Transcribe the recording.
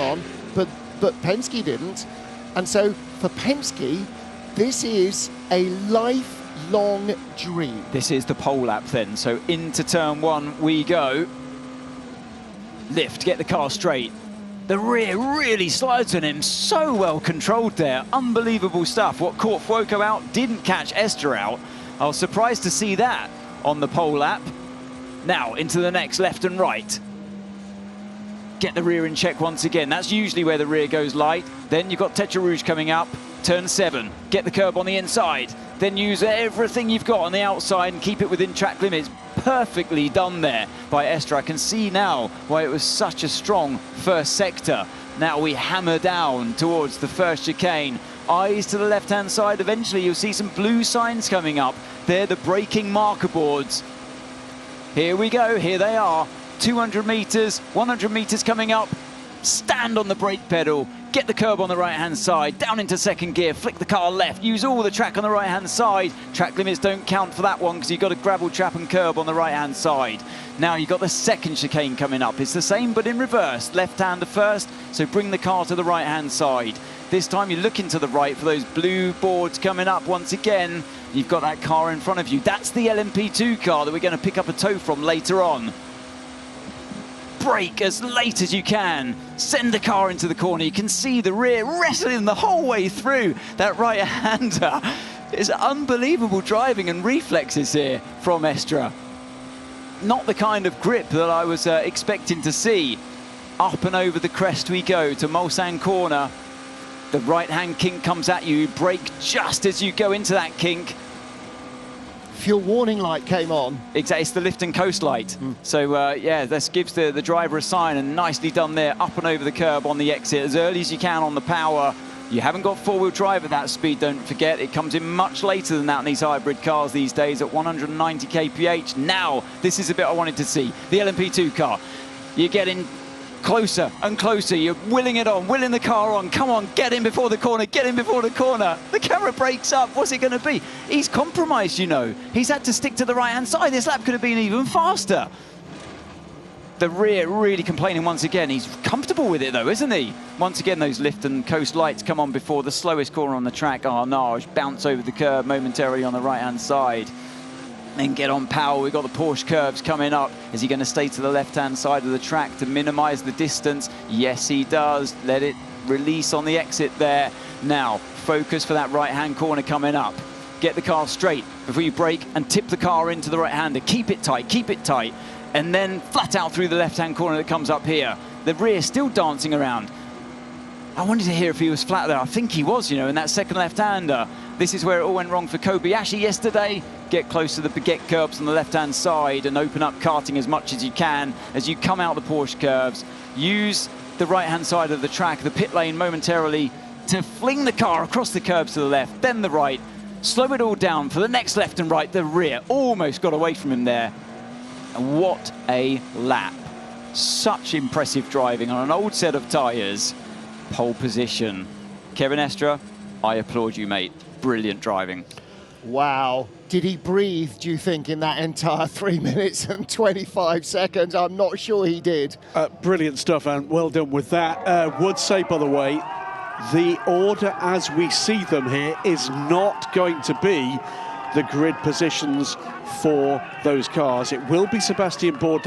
on, but Penske didn't. And so for Penske, this is a lifelong dream. This is the pole lap then. So into turn one we go. Lift, get the car straight. The rear really slides on him, so well controlled there. Unbelievable stuff. What caught Fuoco out didn't catch Estre out. I was surprised to see that on the pole lap. Now into the next, left and right. Get the rear in check once again. That's usually where the rear goes light. Then you've got Tetra Rouge coming up. Turn 7, get the curb on the inside. Then use everything you've got on the outside and keep it within track limits. Perfectly done there by Estre. I can see now why it was such a strong first sector. Now we hammer down towards the first chicane. Eyes to the left-hand side. Eventually you'll see some blue signs coming up. They're the braking marker boards. Here we go, here they are. 200 meters, 100 meters coming up. Stand on the brake pedal, get the curb on the right-hand side, down into second gear, flick the car left, use all the track on the right-hand side. Track limits don't count for that one because you've got a gravel trap and curb on the right-hand side. Now you've got the second chicane coming up. It's the same but in reverse. Left-hander first, so bring the car to the right-hand side. This time you're looking to the right for those blue boards coming up once again. You've got that car in front of you. That's the LMP2 car that we're going to pick up a tow from later on. Brake as late as you can. Send the car into the corner. You can see the rear wrestling the whole way through. That right-hander is unbelievable driving and reflexes here from Estre. Not the kind of grip that I was expecting to see. Up and over the crest we go to Mulsanne corner. The right-hand kink comes at you. Brake just as you go into that kink. Fuel warning light came on. Exactly, it's the lift and coast light. So yeah, this gives the driver a sign, and nicely done there, up and over the curb on the exit as early as you can on the power. You haven't got four-wheel drive at that speed, don't forget. It comes in much later than that in these hybrid cars these days at 190 kph. Now, this is a bit I wanted to see. The LMP2 car. You're getting closer and closer. You're willing it on, willing the car on. Come on, get in before the corner, get in before the corner. The camera breaks up. What's it going to be? He's compromised, you know. He's had to stick to the right-hand side. This lap could have been even faster. The rear really complaining once again. He's comfortable with it though, isn't he? Once again, those lift and coast lights come on before the slowest corner on the track. Arnage bounce over the curb momentarily on the right-hand side. Then get on Paulo. We've got the Porsche curves coming up. Is he going to stay to the left-hand side of the track to minimize the distance? Yes, he does. Let it release on the exit there. Now, focus for that right-hand corner coming up. Get the car straight before you brake and tip the car into the right-hander. Keep it tight, keep it tight. And then flat out through the left-hand corner that comes up here. The rear still dancing around. I wanted to hear if he was flat there. I think he was, you know, in that second left-hander. This is where it all went wrong for Kobayashi yesterday. Get close to the baguette curbs on the left-hand side and open up karting as much as you can as you come out the Porsche curves. Use the right-hand side of the track, the pit lane momentarily, to fling the car across the curbs to the left, then the right. Slow it all down for the next left and right. The rear almost got away from him there. And what a lap. Such impressive driving on an old set of tyres. Pole position. Kevin Estre, I applaud you, mate. Brilliant driving. Wow. Did he breathe, do you think, in that entire 3 minutes and 25 seconds? I'm not sure he did. Brilliant stuff, and well done with that. Would say, by the way, the order as we see them here is not going to be the grid positions for those cars. It will be Sebastian Bourdais